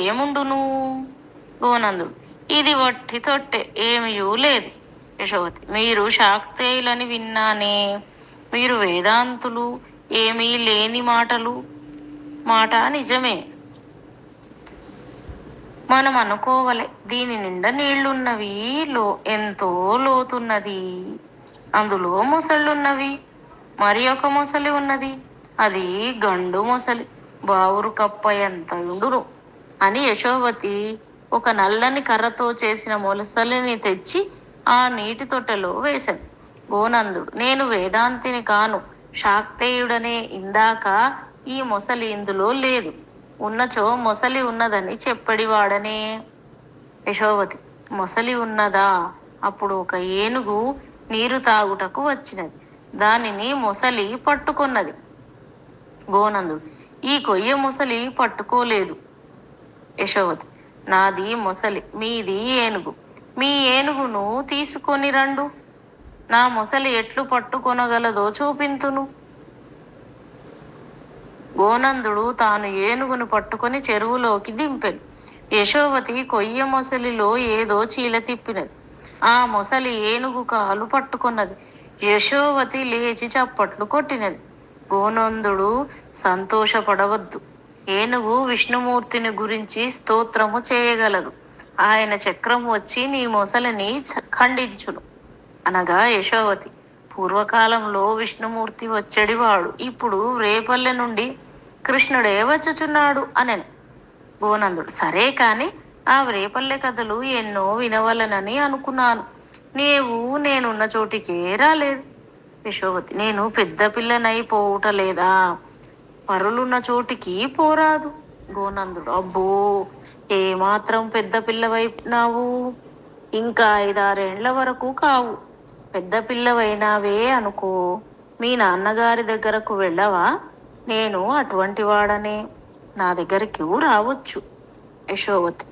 ఏముండును? గోనందుడు: ఇది వట్టి తొట్టె, ఏమీయూ లేదు. యశోవతి: మీరు శాక్తేయులని విన్నానే, మీరు వేదాంతులు, ఏమీ లేని మాట నిజమే. మనం అనుకోవలే, దీని నిండా నీళ్లున్నవి, ఎంతో లోతున్నది, అందులో మొసళ్ళున్నవి, మరి ఒక మొసలి ఉన్నది, అది గండు మొసలి, బావురు కప్ప ఎంత ఉండును అని యశోవతి ఒక నల్లని కర్రతో చేసిన మొసలిని తెచ్చి ఆ నీటి తొట్టెలో వేశాను. గోనందుడు: నేను వేదాంతిని కాను, శాక్తేయుడనే. ఇందాక ఈ మొసలి ఇందులో లేదు, ఉన్నచో మొసలి ఉన్నదని చెప్పడివాడనే. యశోవతి: మొసలి ఉన్నదా? అప్పుడు ఒక ఏనుగు నీరు తాగుటకు వచ్చినది, దానిని మొసలి పట్టుకొన్నది. గోనందుడు: ఈ కొయ్య మొసలి పట్టుకోలేదు. యశోవతి: నాది మొసలి, మీది ఏనుగు. మీ ఏనుగును తీసుకొని రండు, నా మొసలి ఎట్లు పట్టుకొనగలదో చూపింతును. గోనందుడు తాను ఏనుగును పట్టుకొని చెరువులోకి దింపెను. యశోవతి కొయ్య మొసలిలో ఏదో చీల తిప్పినది. ఆ మొసలి ఏనుగు కాలు పట్టుకున్నది. యశోవతి లేచి చప్పట్లు కొట్టినది. గోనందుడు: సంతోషపడవద్దు, ఏనుగు విష్ణుమూర్తిని గురించి స్తోత్రము చేయగలదు, ఆయన చక్రం వచ్చి నీ మొసలిని ఖండించును అనగా యశోవతి: పూర్వకాలంలో విష్ణుమూర్తి వచ్చేడివాడు, ఇప్పుడు రేపల్లె నుండి కృష్ణుడే వచ్చుచున్నాడు అనెను. గోనందుడు: సరే కాని ఆ రేపల్లె కథలు ఎన్నో వినవలనని అనుకున్నాను, నేనున్న చోటికే రాలేదు. యశోవతి: నేను పెద్ద పిల్లనై పోవుట లేదా? పరులున్న చోటికి పోరాదు. గోనందుడు: అబ్బో, ఏమాత్రం పెద్ద పిల్లవైనావు, ఇంకా 5-6 వరకు కావు, పెద్ద పిల్లవైనావే అనుకో. మీ నాన్నగారి దగ్గరకు వెళ్ళవా? నేను అటువంటి వాడనే, నా దగ్గరికి రావచ్చు. యశోవతి: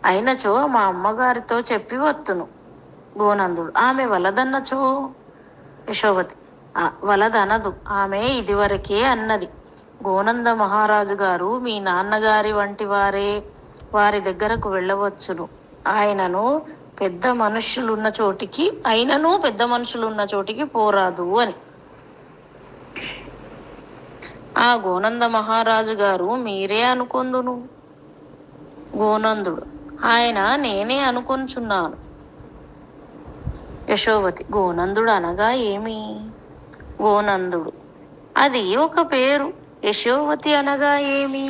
అయినచో మా అమ్మగారితో చెప్పి వత్తును. గోనందుడు: ఆమె వలదన్నచో? యశోవతి: వలదనదు, ఆమె ఇదివరకే అన్నది. గోనంద మహారాజు గారు మీ నాన్నగారి వంటి వారే, వారి దగ్గరకు వెళ్ళవచ్చును, అయినను పెద్ద మనుష్యులున్న చోటికి పోరాదు అని. ఆ గోనంద మహారాజు గారు మీరే అనుకొందును. గోనందుడు: ఆయన నేనే అనుకొంచున్నాను. యశోవతి: గోనందుడు అనగా ఏమి? గోనందుడు: అది ఒక పేరు. యశోవతి అనగా ఏమి?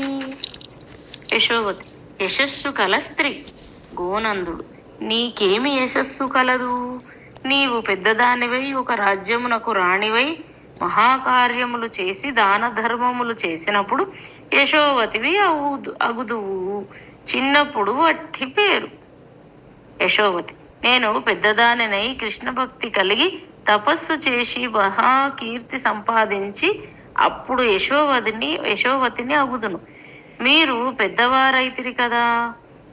యశోవతి: యశస్సు కల స్త్రీ. గోనందుడు: నీకేమి యశస్సు కలదు? నీవు పెద్దదానివై ఒక రాజ్యమునకు రాణివై మహాకార్యములు చేసి దాన ధర్మములు చేసినప్పుడు యశోవతివి అగుదువు, చిన్నప్పుడు వట్టి పేరు. యశోవతి: నేను పెద్దదానినై కృష్ణ భక్తి కలిగి తపస్సు చేసి మహాకీర్తి సంపాదించి అప్పుడు యశోవతిని అగుదును. మీరు పెద్దవారైతిరి కదా,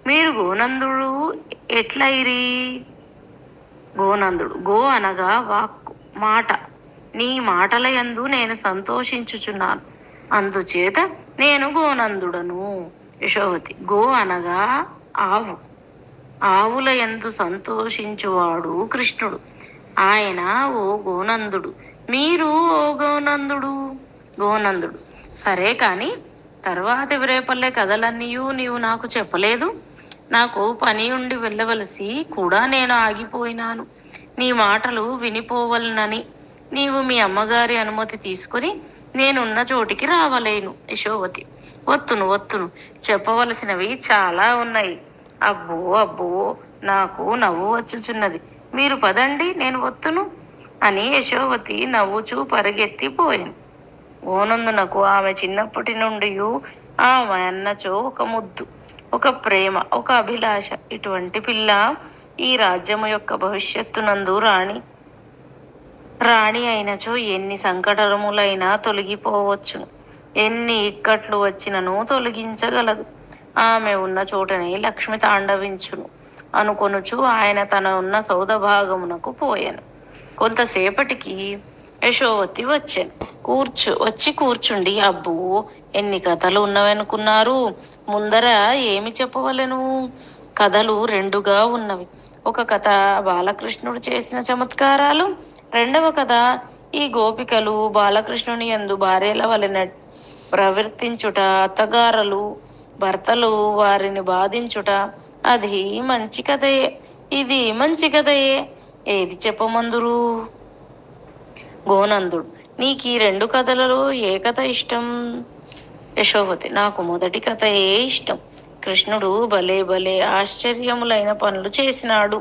మీరు గోనందుడు ఎట్లయిరి? గోనందుడు: గో అనగా వాక్కు, మాట. నీ మాటల యందు నేను సంతోషించుచున్నాను, అందుచేత నేను గోనందుడను. యశోవతి: గో అనగా ఆవు, ఆవుల యందు సంతోషించువాడు కృష్ణుడు, ఆయన ఓ గోనందుడు, మీరు ఓ గోనందుడు. గోనందుడు: సరే కాని తర్వాత రేపల్లె కథలన్నీయూ నీవు నాకు చెప్పలేదు. నాకు పని ఉండి వెళ్ళవలసి కూడా నేను ఆగిపోయినాను. నీ మాటలు వినిపోవలనని నీవు మీ అమ్మగారి అనుమతి తీసుకుని నేనున్న చోటికి రావలేను. యశోవతి: వత్తును, చెప్పవలసినవి చాలా ఉన్నాయి. అబ్బో, నాకు నవ్వు వచ్చుచున్నది, మీరు పదండి, నేను వత్తును అని యశోవతి నవ్వుచూ పరిగెత్తిపోయాను. గోనందునకు ఆమె చిన్నప్పటి నుండి ఆమె అన్నచో ఒక ముద్దు, ఒక ప్రేమ, ఒక అభిలాష. ఇటువంటి పిల్ల ఈ రాజ్యము యొక్క భవిష్యత్తునందు రాణి అయినచో ఎన్ని సంకటములైనా తొలగిపోవచ్చును, ఎన్ని ఇక్కట్లు వచ్చినను తొలగించగలదు. ఆమె ఉన్న చోటనే లక్ష్మి తాండవించును అనుకొనుచు ఆయన తన ఉన్న సౌద భాగమునకు పోయాను. కొంతసేపటికి యశోవతి వచ్చి కూర్చుండి, అబ్బో ఎన్ని కథలు ఉన్నవనుకున్నారు. ముందర ఏమి చెప్పవలెను? కథలు రెండుగా ఉన్నవి. ఒక కథ బాలకృష్ణుడు చేసిన చమత్కారాలు, రెండవ కథ ఈ గోపికలు బాలకృష్ణుని యందు భార్యల వలె ప్రవర్తించుట, అత్తగారలు భర్తలు వారిని బాధించుట. అది మంచి కథయే, ఇది మంచి కథయే, ఏది చెప్పమందురు? గోనందుడు: నీకు ఈ రెండు కథలలో ఏ కథ ఇష్టం? యశోవతి: నాకు మొదటి కథయే ఇష్టం. కృష్ణుడు భలే భలే ఆశ్చర్యములైన పనులు చేసినాడు.